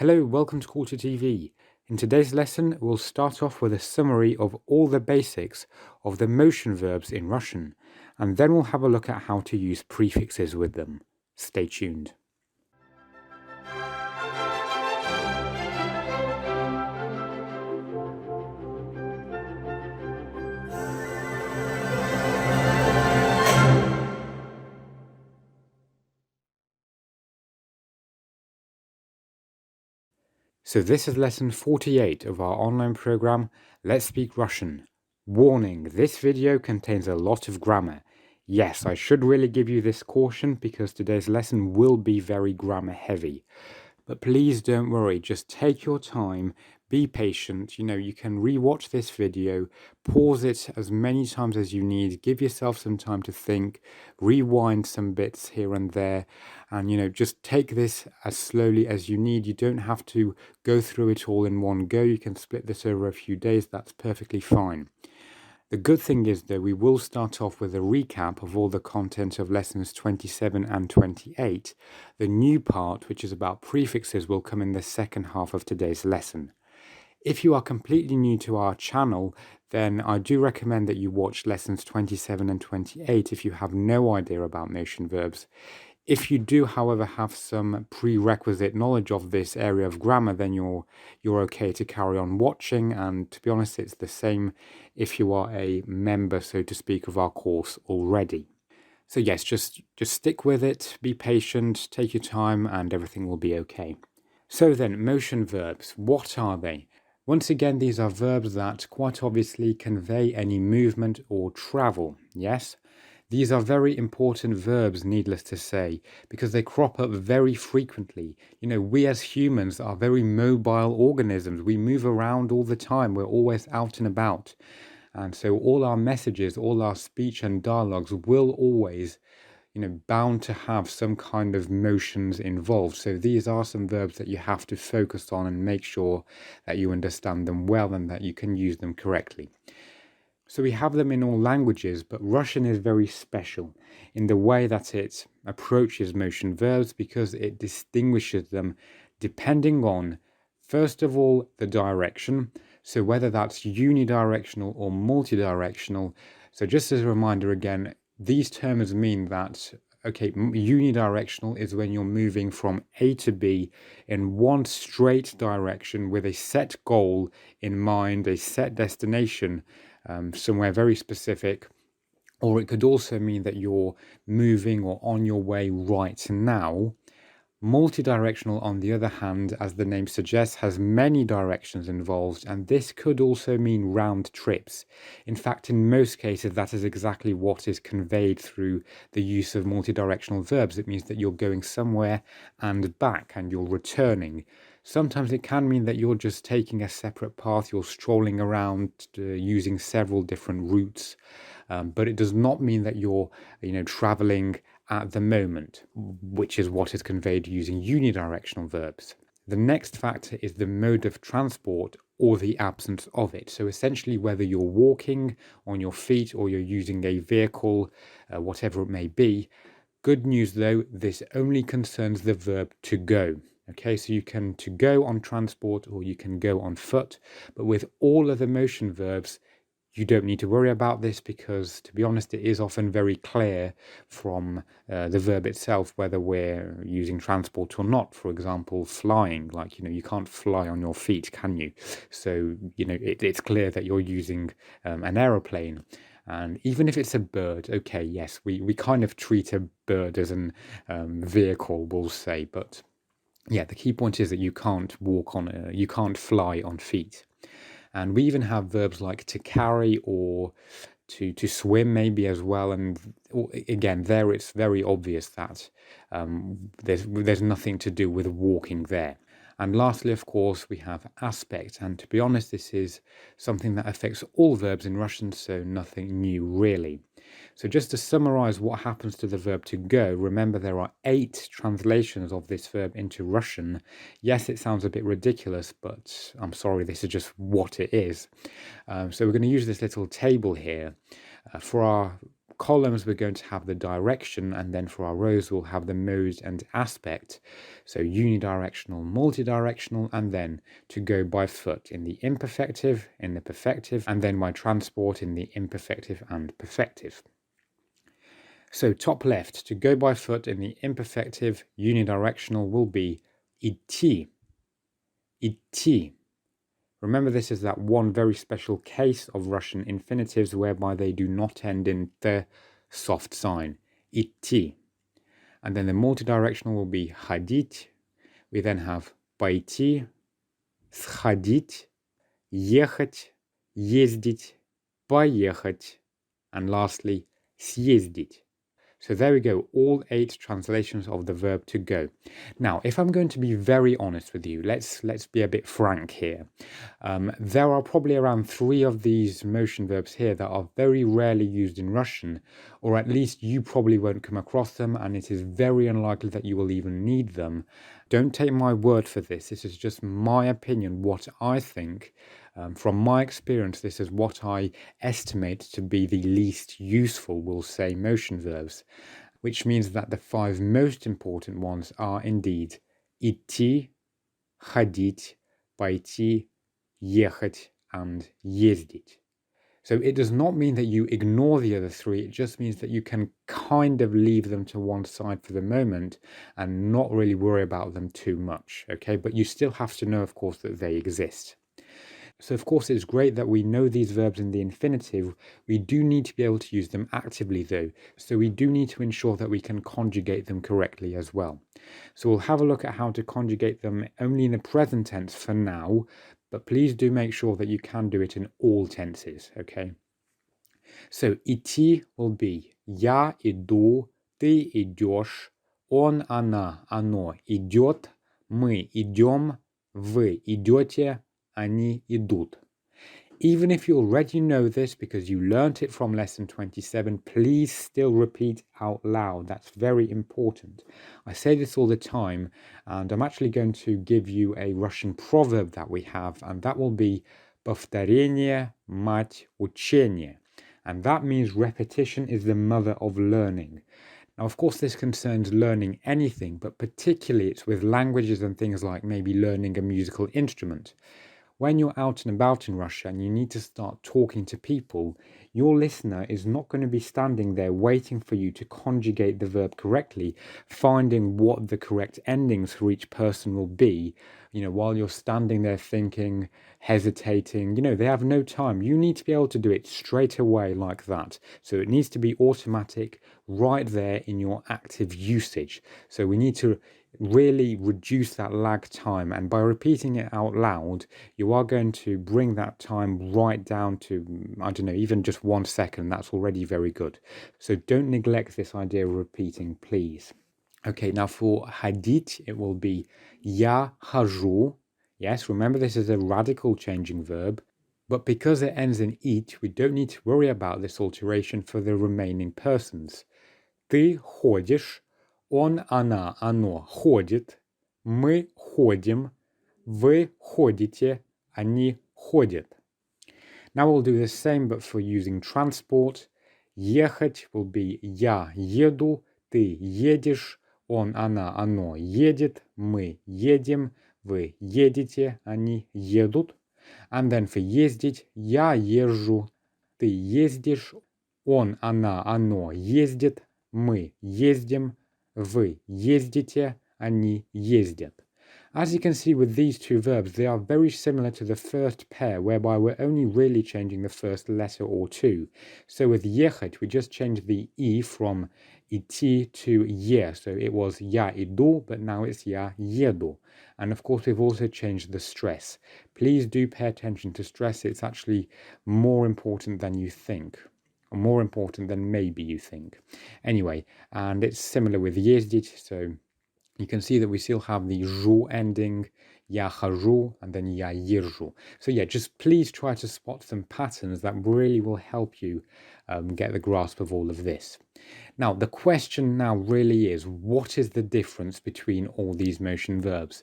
Hello, welcome to Culture TV. In today's lesson, we'll start off with a summary of all the basics of the motion verbs in Russian, and then we'll have a look at how to use prefixes with them. Stay tuned. So this is lesson 48 of our online program, Let's Speak Russian. Warning, this video contains a lot of grammar. Yes, I should really give you this caution because today's lesson will be very grammar heavy. But please don't worry, just take your time, be patient. You can rewatch this video, pause it as many times as you need, give yourself some time to think, rewind some bits here and there, and just take this as slowly as you need. You don't have to go through it all in one go. You can split this over a few days, that's perfectly fine. The good thing is, though, we will start off with a recap of all the content of lessons 27 and 28. The new part, which is about prefixes, will come in the second half of today's lesson. If you are completely new to our channel, then I do recommend that you watch lessons 27 and 28 if you have no idea about motion verbs. If you do, however, have some prerequisite knowledge of this area of grammar, then you're okay to carry on watching. And to be honest, it's the same if you are a member, so to speak, of our course already. So yes, just stick with it, be patient, take your time, and everything will be okay. So then, motion verbs, what are they? Once again, these are verbs that quite obviously convey any movement or travel, yes? These are very important verbs, needless to say, because they crop up very frequently. We as humans are very mobile organisms. We move around all the time. We're always out and about. And so all our messages, all our speech and dialogues will always, bound to have some kind of motions involved. So these are some verbs that you have to focus on and make sure that you understand them well and that you can use them correctly. So we have them in all languages, but Russian is very special in the way that it approaches motion verbs because it distinguishes them depending on, first of all, the direction. So whether that's unidirectional or multidirectional. So just as a reminder again, these terms mean that, unidirectional is when you're moving from A to B in one straight direction with a set goal in mind, a set destination, somewhere very specific. Or it could also mean that you're moving or on your way right now. Multidirectional, on the other hand, as the name suggests, has many directions involved, and this could also mean round trips. In fact, in most cases, that is exactly what is conveyed through the use of multidirectional verbs. It means that you're going somewhere and back, and you're returning. Sometimes it can mean that you're just taking a separate path, you're strolling around using several different routes, but it does not mean that you're, traveling at the moment, which is what is conveyed using unidirectional verbs. The next factor is the mode of transport or the absence of it. So essentially, whether you're walking on your feet or you're using a vehicle, whatever it may be. Good news though, this only concerns the verb to go. Okay, so you can to go on transport or you can go on foot, but with all other motion verbs, you don't need to worry about this because, to be honest, it is often very clear from the verb itself whether we're using transport or not. For example, flying, like, you can't fly on your feet, can you? So, it's clear that you're using an aeroplane. And even if it's a bird, okay, yes, we kind of treat a bird as an vehicle, we'll say. But yeah, the key point is that you can't you can't fly on feet. And we even have verbs like to carry or to swim maybe as well. And again, there it's very obvious that there's nothing to do with walking there. And lastly, of course, we have aspect. And to be honest, this is something that affects all verbs in Russian, so nothing new really. So just to summarize what happens to the verb to go, remember there are 8 translations of this verb into Russian. Yes, it sounds a bit ridiculous, but I'm sorry, this is just what it is. So we're going to use this little table here for our columns, we're going to have the direction, and then for our rows, we'll have the mode and aspect. So unidirectional, multidirectional, and then to go by foot in the imperfective, in the perfective, and then by transport in the imperfective and perfective. So top left, to go by foot in the imperfective, unidirectional will be идти. Идти. Remember, this is that one very special case of Russian infinitives whereby they do not end in the soft sign. Идти. And then the multidirectional will be ходить. We then have пойти, сходить, ехать, ездить, поехать, and lastly, съездить. So there we go, all 8 translations of the verb to go. Now, if I'm going to be very honest with you, let's be a bit frank here. There are probably around 3 of these motion verbs here that are very rarely used in Russian, or at least you probably won't come across them, and it is very unlikely that you will even need them. Don't take my word for this. This is just my opinion, what I think. From my experience, this is what I estimate to be the least useful, we'll say, motion verbs, which means that the 5 most important ones are indeed идти, ходить, пойти, ехать, and ездить. So it does not mean that you ignore the other 3, it just means that you can kind of leave them to one side for the moment and not really worry about them too much, okay? But you still have to know, of course, that they exist. So of course it's great that we know these verbs in the infinitive. We do need to be able to use them actively though. So we do need to ensure that we can conjugate them correctly as well. So we'll have a look at how to conjugate them only in the present tense for now, but please do make sure that you can do it in all tenses, okay? So идти will be я иду, ты идешь, он, она, оно идет, мы идем, вы идете, они идут. Even if you already know this because you learnt it from lesson 27, please still repeat out loud. That's very important. I say this all the time, and I'm actually going to give you a Russian proverb that we have, and that will be повторение мать учения. And that means repetition is the mother of learning. Now, of course, this concerns learning anything, but particularly it's with languages and things like maybe learning a musical instrument. When you're out and about in Russia and you need to start talking to people, your listener is not going to be standing there waiting for you to conjugate the verb correctly, finding what the correct endings for each person will be, while you're standing there thinking, hesitating, they have no time. You need to be able to do it straight away like that. So it needs to be automatic right there in your active usage. So we need to really reduce that lag time, and by repeating it out loud you are going to bring that time right down to, I don't know, even just 1 second. That's already very good. So don't neglect this idea of repeating, please. Okay, now for ходить it will be я хожу. Yes, remember this is a radical changing verb, but because it ends in it, we don't need to worry about this alteration for the remaining persons. Ты ходишь, он, она, оно ходит, мы ходим, вы ходите, они ходят. Now we'll do the same but for using transport. Ехать will be я еду, ты едешь, он, она, оно едет, мы едем, вы едете, они едут. And then for ездить, я езжу, ты ездишь, он, она, оно ездит, мы ездим, вы ездите, они ездят. As you can see with these 2 verbs, they are very similar to the first pair, whereby we're only really changing the first letter or 2. So with ехать, we just changed the E from идти to е. So it was я иду, but now it's я еду. And of course, we've also changed the stress. Please do pay attention to stress. It's actually more important than you think. Or more important than maybe you think. Anyway, and it's similar with ездить, so you can see that we still have the жу ending, я хожу, and then я езжу. So yeah, just please try to spot some patterns that really will help you get the grasp of all of this. Now, the question now really is, what is the difference between all these motion verbs?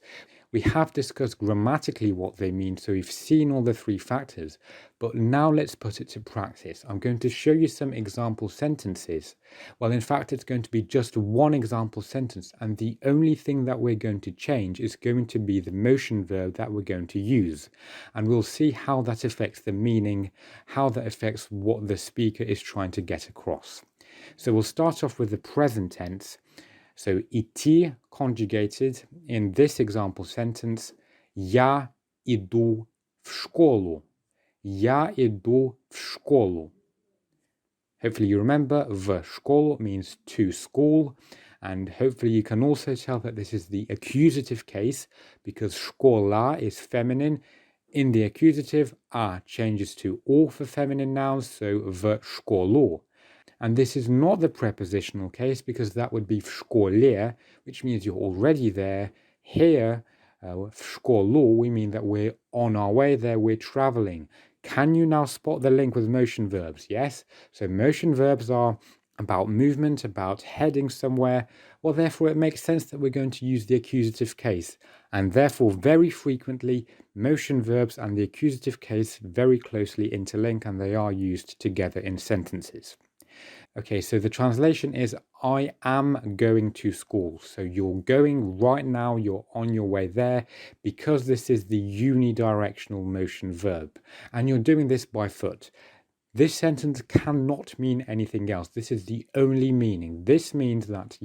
We have discussed grammatically what they mean, so we've seen all the three factors, but now let's put it to practice. I'm going to show you some example sentences. Well, in fact, it's going to be just one example sentence, and the only thing that we're going to change is going to be the motion verb that we're going to use. And we'll see how that affects the meaning, how that affects what the speaker is trying to get across. So we'll start off with the present tense. So идти conjugated in this example sentence. Я иду в школу. Я иду в школу. Hopefully you remember в школу means to school, and hopefully you can also tell that this is the accusative case because школа is feminine. In the accusative, a changes to all for feminine nouns, so в школу. And this is not the prepositional case because that would be в школе, which means you're already there. Here, в школу, we mean that we're on our way there, we're traveling. Can you now spot the link with motion verbs? Yes? So motion verbs are about movement, about heading somewhere. Well, therefore, it makes sense that we're going to use the accusative case. And therefore, very frequently, motion verbs and the accusative case very closely interlink, and they are used together in sentences. Okay, so the translation is I am going to school. So you're going right now, you're on your way there, because this is the unidirectional motion verb. And you're doing this by foot. This sentence cannot mean anything else. This is the only meaning. This means that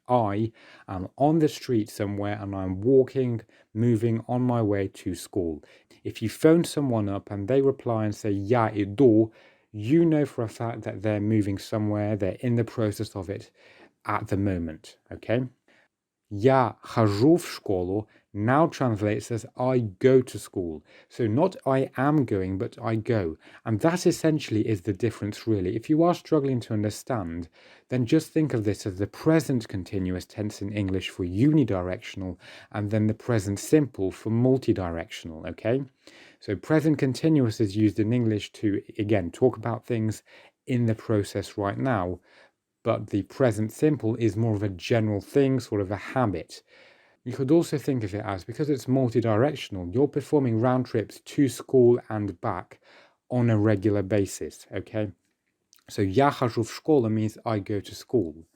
I am on the street somewhere and I'm walking, moving on my way to school. If you phone someone up and they reply and say я иду, you know for a fact that they're moving somewhere, they're in the process of it at the moment, okay? Я хожу в школу now translates as I go to school. So not I am going, but I go. And that essentially is the difference, really. If you are struggling to understand, then just think of this as the present continuous tense in English for unidirectional, and then the present simple for multidirectional, okay? So present continuous is used in English to, again, talk about things in the process right now, but the present simple is more of a general thing, sort of a habit. You could also think of it as, because it's multidirectional, you're performing round trips to school and back on a regular basis, okay? So я хожу в школу means I go to school.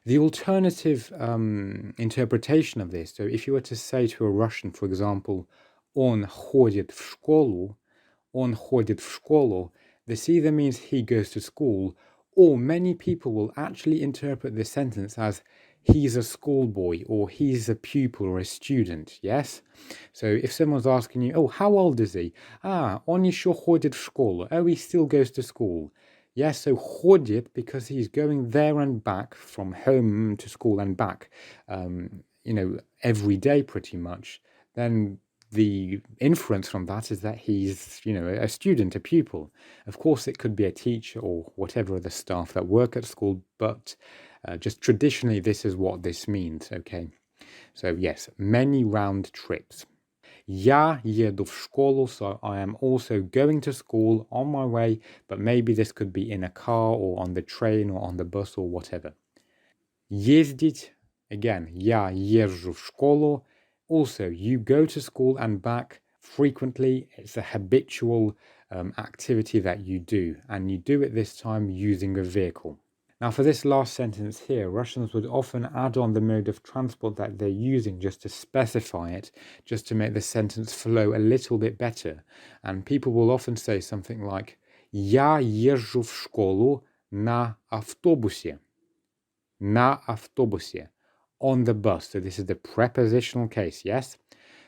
The alternative interpretation of this, so if you were to say to a Russian, for example, он ходит в школу, this either means he goes to school, or many people will actually interpret this sentence as he's a schoolboy or he's a pupil or a student, yes? So if someone's asking you, oh, how old is he? Он еще ходит в школу. Oh, he still goes to school. Yes, so ходит because he's going there and back from home to school and back, every day pretty much. Then the inference from that is that he's, a student, a pupil. Of course, it could be a teacher or whatever other staff that work at school, but just traditionally, this is what this means, okay? So yes, many round trips. Я еду в школу, so I am also going to school on my way, but maybe this could be in a car or on the train or on the bus or whatever. Ездить, again, я езжу в школу. Also, you go to school and back frequently. It's a habitual activity that you do, and you do it this time using a vehicle. Now, for this last sentence here, Russians would often add on the mode of transport that they're using just to specify it, just to make the sentence flow a little bit better. And people will often say something like, Я езжу в школу на автобусе. На автобусе. On the bus. So this is the prepositional case, yes?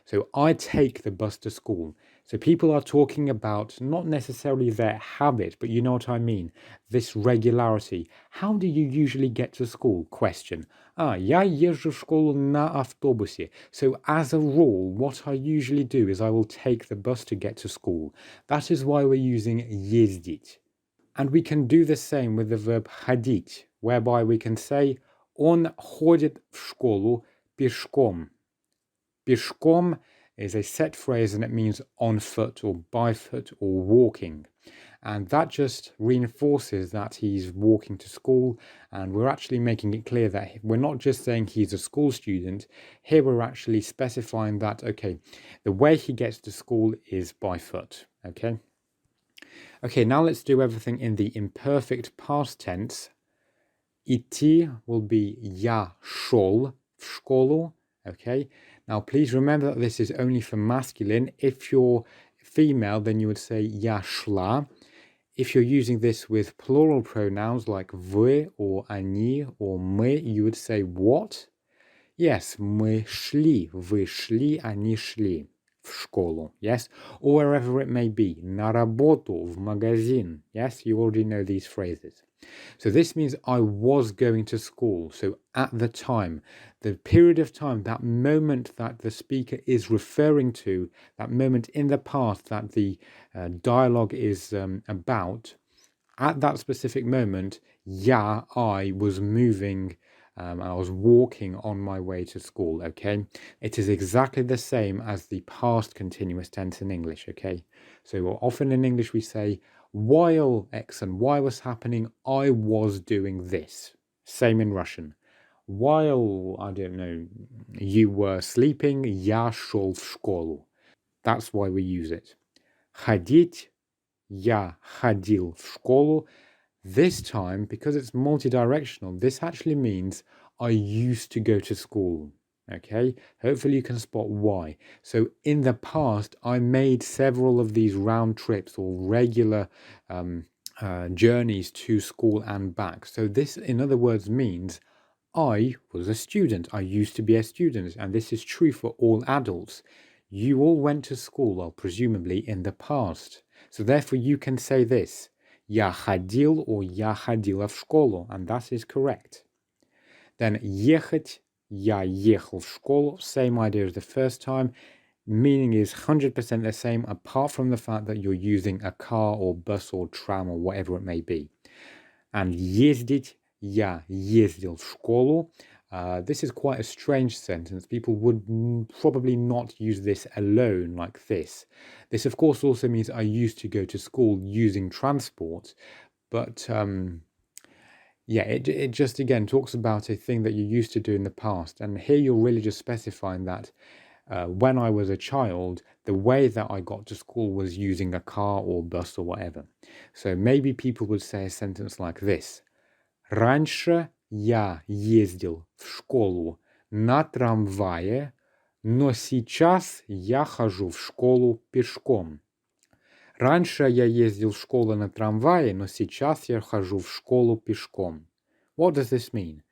So I take the bus to school. So people are talking about not necessarily their habit, but you know what I mean. This regularity. How do you usually get to school? Question. Я езжу в школу на автобусе. So as a rule, what I usually do is I will take the bus to get to school. That is why we're using ездить. And we can do the same with the verb ходить, whereby we can say он ходит в школу пешком. Пешком is a set phrase and it means on foot or by foot or walking. And that just reinforces that he's walking to school, and we're actually making it clear that we're not just saying he's a school student. Here we're actually specifying that, okay, the way he gets to school is by foot, okay? Okay, now let's do everything in the imperfect past tense. Идти will be я шел в школу, okay? Now please remember that this is only for masculine. If you're female, then you would say я шла. If you're using this with plural pronouns like вы or они or мы, you would say what? Yes, мы шли, вы шли, они шли в школу, yes? Or wherever it may be, на работу, в магазин, yes? You already know these phrases. So this means I was going to school. So at the time, the period of time, that moment that the speaker is referring to, that moment in the past that the dialogue is about, at that specific moment, yeah, I was moving, I was walking on my way to school, okay? It is exactly the same as the past continuous tense in English, okay? So often in English we say, while X and Y was happening, I was doing this. Same in Russian. While, I don't know, you were sleeping, я шел в школу. That's why we use it. Ходить, я ходил в школу. This time, because it's multi-directional, this actually means I used to go to school. Okay, hopefully you can spot why. So in the past, I made several of these round trips or regular journeys to school and back. So this, in other words, means I was a student. I used to be a student, and this is true for all adults. You all went to school, well, presumably in the past. So therefore you can say this, я ходил or я ходила в школу, and that is correct. Then ехать, я ехал в школу, same idea as the first time. Meaning is 100% the same, apart from the fact that you're using a car or bus or tram or whatever it may be. And ездить, я ездил в школу. This is quite a strange sentence. People would probably not use this alone like this. This, of course, also means I used to go to school using transport. But yeah, it just, again, talks about a thing that you used to do in the past. And here you're really just specifying that when I was a child, the way that I got to school was using a car or bus or whatever. So maybe people would say a sentence like this. Раньше я ездил в школу на трамвае, но сейчас я хожу в школу пешком. Раньше я ездил в школу на трамвае, но сейчас я хожу в школу пешком. What does this mean?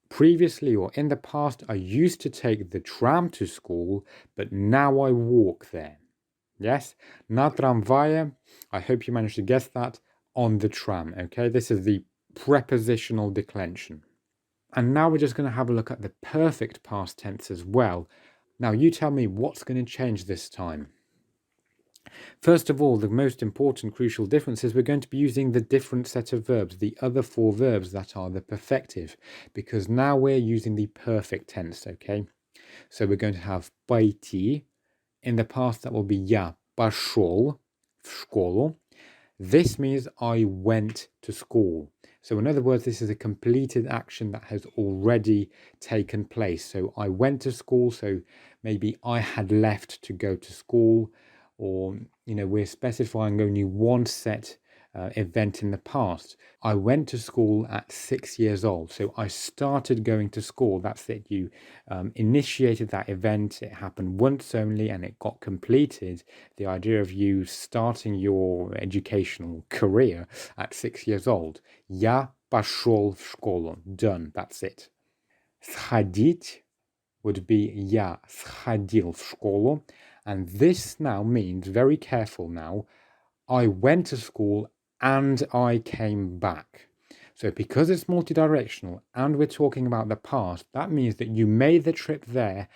Previously or in the past, I used to take the tram to school, but now I walk there. Yes? На трамвае, I hope you managed to guess that, on the tram, okay? This is the prepositional declension. And now we're just going to have a look at the perfect past tense as well. Now you tell me what's going to change this time. First of all, the most important crucial difference is we're going to be using the different set of verbs, the other four verbs that are the perfective, because now we're using the perfect tense, okay? So we're going to have войти. In the past, that will be я пошел в школу. This means I went to school. So in other words, this is a completed action that has already taken place. So I went to school, so maybe I had left to go to school, or, you know, we're specifying only one set event in the past. I went to school at 6 years old. So I started going to school. That's it. You initiated that event. It happened once only and it got completed. The idea of you starting your educational career at 6 years old. Я пошел в школу. Done. That's it. Заходить would be я сходил в школу. And this now means, very careful now, I went to school and I came back. So because it's multidirectional and we're talking about the past, that means that you made the trip there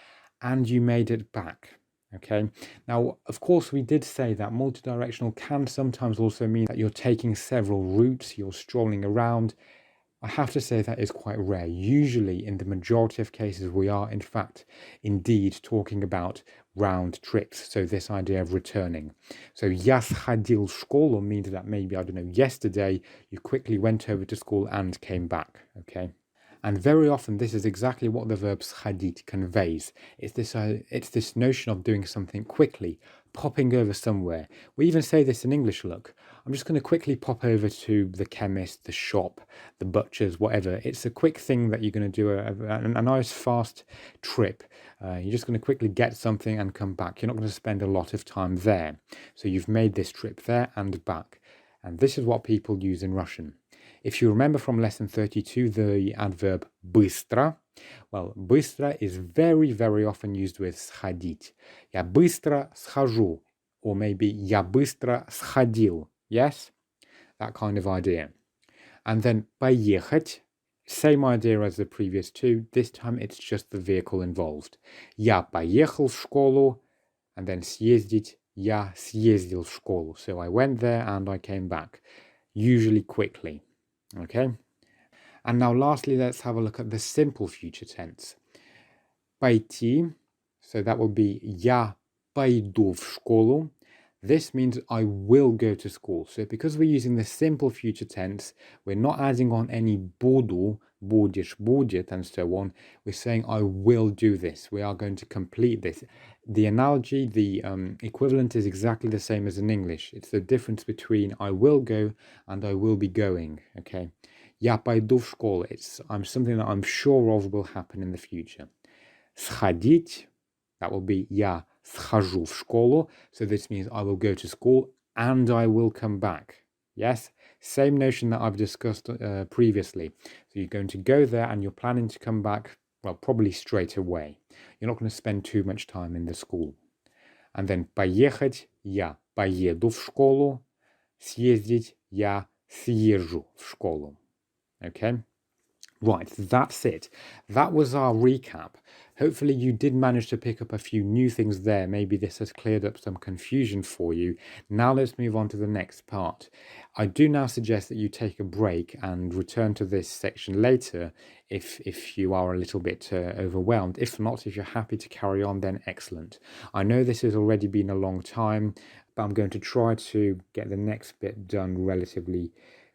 and you made it back. Okay. Now, of course, we did say that multidirectional can sometimes also mean that you're taking several routes, you're strolling around. I have to say that is quite rare. Usually, in the majority of cases, we are, in fact, indeed talking about round trips. So this idea of returning. So я сходил в школу means that maybe, I don't know, yesterday you quickly went over to school and came back, okay? And very often this is exactly what the verb schodить conveys. It's this notion of doing something quickly, popping over somewhere. We even say this in English, look. I'm just going to quickly pop over to the chemist, the shop, the butcher's, whatever. It's a quick thing that you're going to do, a nice fast trip. You're just going to quickly get something and come back. You're not going to spend a lot of time there. So you've made this trip there and back. And this is what people use in Russian. If you remember from lesson 32, the adverb быстро, well, быстро is very, very often used with сходить. Я быстро схожу, or maybe я быстро сходил, yes? That kind of idea. And then поехать, same idea as the previous two, this time it's just the vehicle involved. Я поехал в школу, and then съездить, я съездил в школу. So I went there and I came back, usually quickly. Okay, and now lastly, let's have a look at the simple future tense. Пойти, so that will be я пойду в школу. This means I will go to school. So because we're using the simple future tense, we're not adding on any буду, будешь, будет, and so on. We're saying I will do this. We are going to complete this. The analogy, the equivalent is exactly the same as in English. It's the difference between I will go and I will be going. Okay. Я пойду в школу. I'm something that I'm sure of will happen in the future. Сходить, that will be я схожу в школу. So this means I will go to school and I will come back. Yes, same notion that I've discussed previously. So you're going to go there and you're planning to come back, well, probably straight away. You're not going to spend too much time in the school. And then поехать, я поеду в школу. Съездить, я съезжу в школу. Okay? Right, that's it. That was our recap. Hopefully you did manage to pick up a few new things there. Maybe this has cleared up some confusion for you. Now let's move on to the next part. I do now suggest that you take a break and return to this section later if you are a little bit overwhelmed. If not, if you're happy to carry on, then excellent. I know this has already been a long time, but I'm going to try to get the next bit done relatively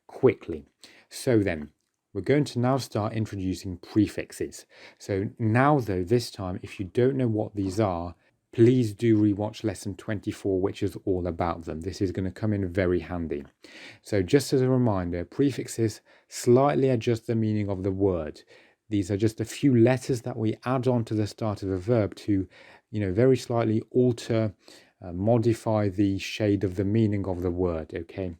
quickly. So then, we're going to now start introducing prefixes. So now though, this time, if you don't know what these are, please do rewatch lesson 24, which is all about them. This is going to come in very handy. So just as a reminder, prefixes slightly adjust the meaning of the word. These are just a few letters that we add on to the start of a verb to, very slightly alter, modify the shade of the meaning of the word, okay?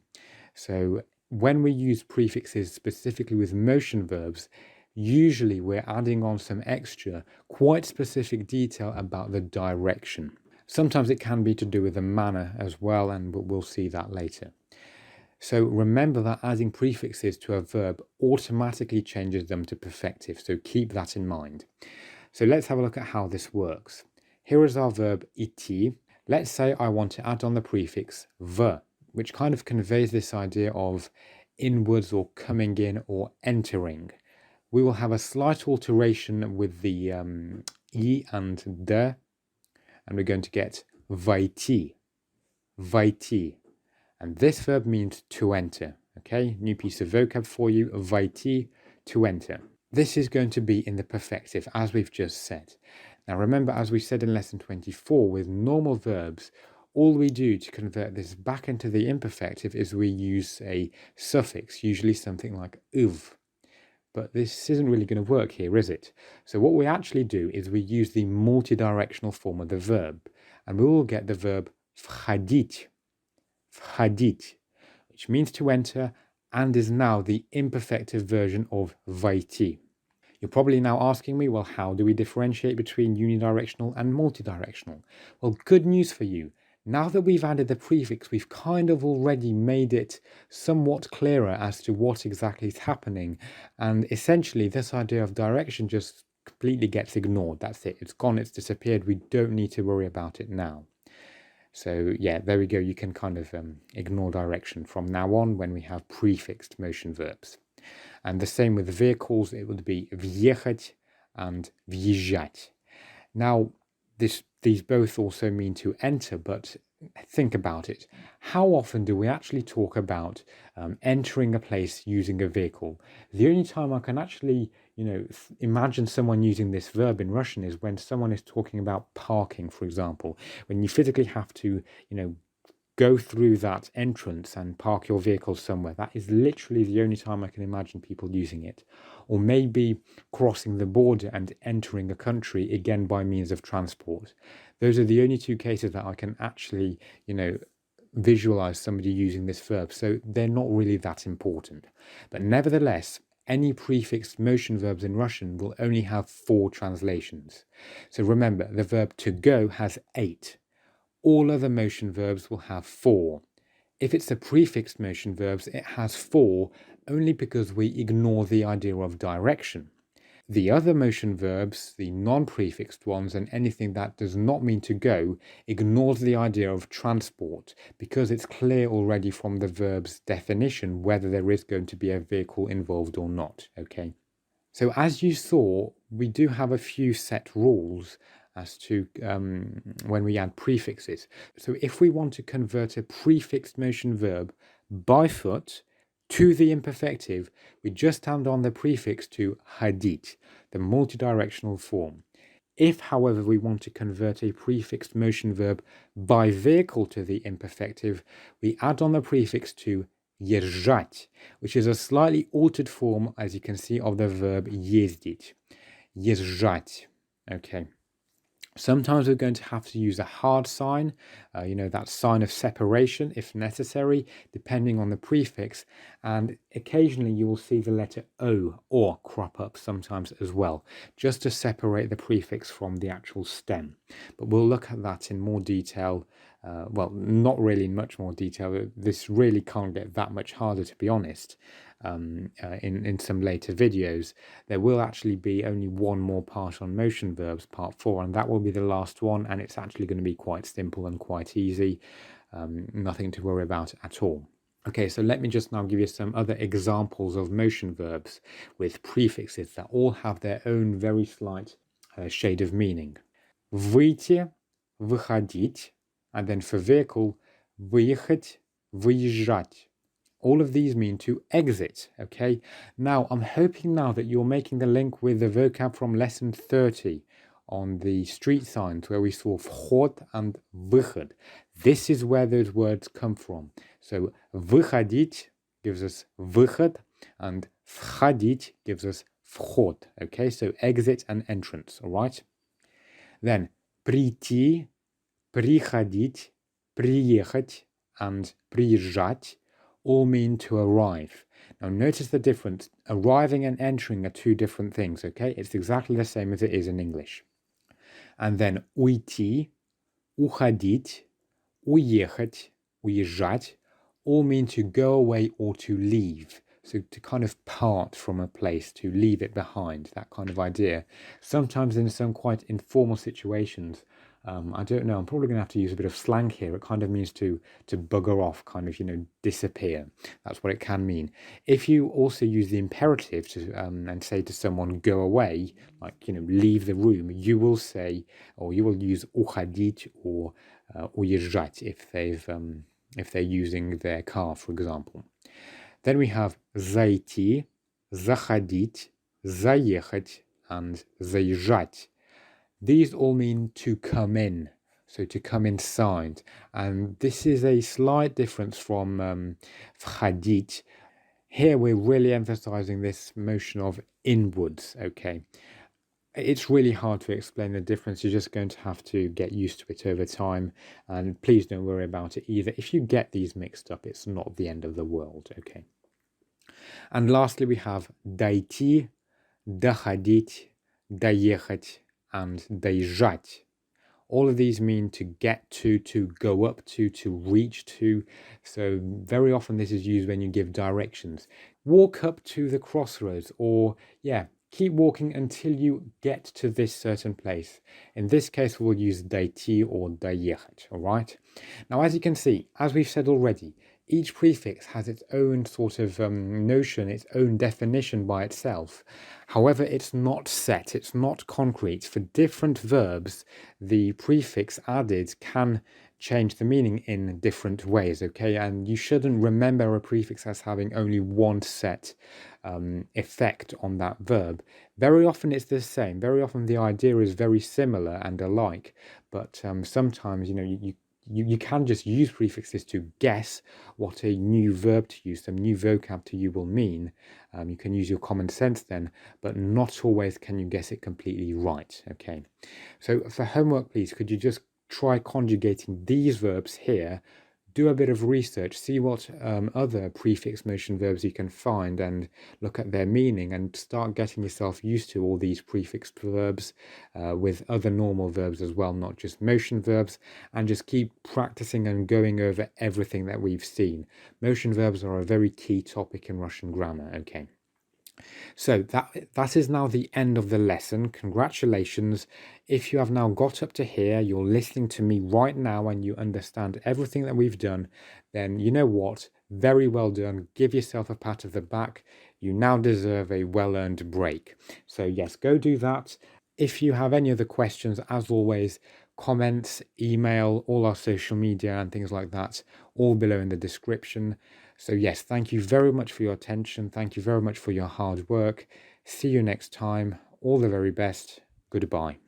So when we use prefixes specifically with motion verbs, usually we're adding on some extra, quite specific detail about the direction. Sometimes it can be to do with the manner as well, and we'll see that later. So remember that adding prefixes to a verb automatically changes them to perfective, so keep that in mind. So let's have a look at how this works. Here is our verb идти. Let's say I want to add on the prefix v, which kind of conveys this idea of inwards or coming in or entering. We will have a slight alteration with the I and D, and we're going to get войти, войти. And this verb means to enter, okay? New piece of vocab for you, войти, to enter. This is going to be in the perfective, as we've just said. Now remember, as we said in lesson 24, with normal verbs, all we do to convert this back into the imperfective is we use a suffix, usually something like uv. But this isn't really going to work here, is it? So what we actually do is we use the multidirectional form of the verb, and we will get the verb входить, входить, which means to enter and is now the imperfective version of войти. You're probably now asking me, well, how do we differentiate between unidirectional and multidirectional? Well, good news for you. Now that we've added the prefix, we've kind of already made it somewhat clearer as to what exactly is happening. And essentially, this idea of direction just completely gets ignored. That's it. It's gone. It's disappeared. We don't need to worry about it now. So yeah, there we go. You can kind of ignore direction from now on when we have prefixed motion verbs. And the same with vehicles. It would be въехать and выезжать. Now, this these both also mean to enter, but think about it. How often do we actually talk about entering a place using a vehicle? The only time I can actually, imagine someone using this verb in Russian is when someone is talking about parking, for example, when you physically have to, go through that entrance and park your vehicle somewhere. That is literally the only time I can imagine people using it. Or maybe crossing the border and entering a country, again by means of transport. Those are the only two cases that I can actually, visualize somebody using this verb. So they're not really that important. But nevertheless, any prefixed motion verbs in Russian will only have 4 translations. So remember, the verb to go has 8. All other motion verbs will have 4. If it's a prefixed motion verbs, it has 4 only because we ignore the idea of direction. The other motion verbs, the non-prefixed ones, and anything that does not mean to go, ignores the idea of transport because it's clear already from the verb's definition whether there is going to be a vehicle involved or not, okay? So as you saw, we do have a few set rules as to when we add prefixes. So if we want to convert a prefixed motion verb by foot to the imperfective, we just add on the prefix to uходить, the multidirectional form. If, however, we want to convert a prefixed motion verb by vehicle to the imperfective, we add on the prefix to выезжать, which is a slightly altered form, as you can see, of the verb ездить. Выезжать. Okay. Sometimes we're going to have to use a hard sign, that sign of separation if necessary, depending on the prefix. And occasionally you will see the letter O or crop up sometimes as well, just to separate the prefix from the actual stem. But we'll look at that in more detail. Well, not really in much more detail. This really can't get that much harder, to be honest. In some later videos, there will actually be only one more part on motion verbs, part 4, and that will be the last one, and it's actually going to be quite simple and quite easy. Nothing to worry about at all. Okay, so let me just now give you some other examples of motion verbs with prefixes that all have their own very slight shade of meaning. Выйти, выходить, and then for vehicle, выехать, выезжать. All of these mean to exit, okay? Now, I'm hoping now that you're making the link with the vocab from lesson 30 on the street signs where we saw вход and выход. This is where those words come from. So, выходить gives us выход and входить gives us вход, okay? So, exit and entrance, all right? Then, прийти, приходить, приехать, and приезжать all mean to arrive. Now notice the difference. Arriving and entering are 2 different things, okay? It's exactly the same as it is in English. And then уйти, уходить, уехать, уезжать all mean to go away or to leave. So to kind of part from a place, to leave it behind, that kind of idea. Sometimes in some quite informal situations, I don't know, I'm probably going to have to use a bit of slang here. It kind of means to bugger off, kind of, disappear. That's what it can mean. If you also use the imperative to and say to someone, go away, like, leave the room, you will say, or you will use уходить or уезжать if they're using their car, for example. Then we have зайти, заходить, заехать, and заезжать. These all mean to come in, so to come inside. And this is a slight difference from входить. Here we're really emphasizing this motion of inwards, okay? It's really hard to explain the difference. You're just going to have to get used to it over time. And please don't worry about it either. If you get these mixed up, it's not the end of the world, okay? And lastly, we have дойти, доходить, доехать, and доезжать. All of these mean to get to go up to reach to. So very often this is used when you give directions. Walk up to the crossroads, or keep walking until you get to this certain place. In this case, we'll use дойти or доехать, all right? Now, as you can see, as we've said already, each prefix has its own sort of notion, its own definition by itself. However, it's not set, it's not concrete. For different verbs, the prefix added can change the meaning in different ways, okay? And you shouldn't remember a prefix as having only one set effect on that verb. Very often it's the same. Very often the idea is very similar and alike, but sometimes, you can just use prefixes to guess what a new verb to use, some new vocab to you will mean. You can use your common sense then, but not always can you guess it completely right, okay? So for homework, please, could you just try conjugating these verbs here? Do a bit of research, see what other prefix motion verbs you can find and look at their meaning, and start getting yourself used to all these prefix verbs with other normal verbs as well, not just motion verbs, and just keep practicing and going over everything that we've seen. Motion verbs are a very key topic in Russian grammar, okay? So that is now the end of the lesson. Congratulations. If you have now got up to here, you're listening to me right now and you understand everything that we've done, then you know what? Very well done. Give yourself a pat of the back. You now deserve a well-earned break. So yes, go do that. If you have any other questions, as always, comments, email, all our social media and things like that, all below in the description. So yes, thank you very much for your attention. Thank you very much for your hard work. See you next time. All the very best. Goodbye.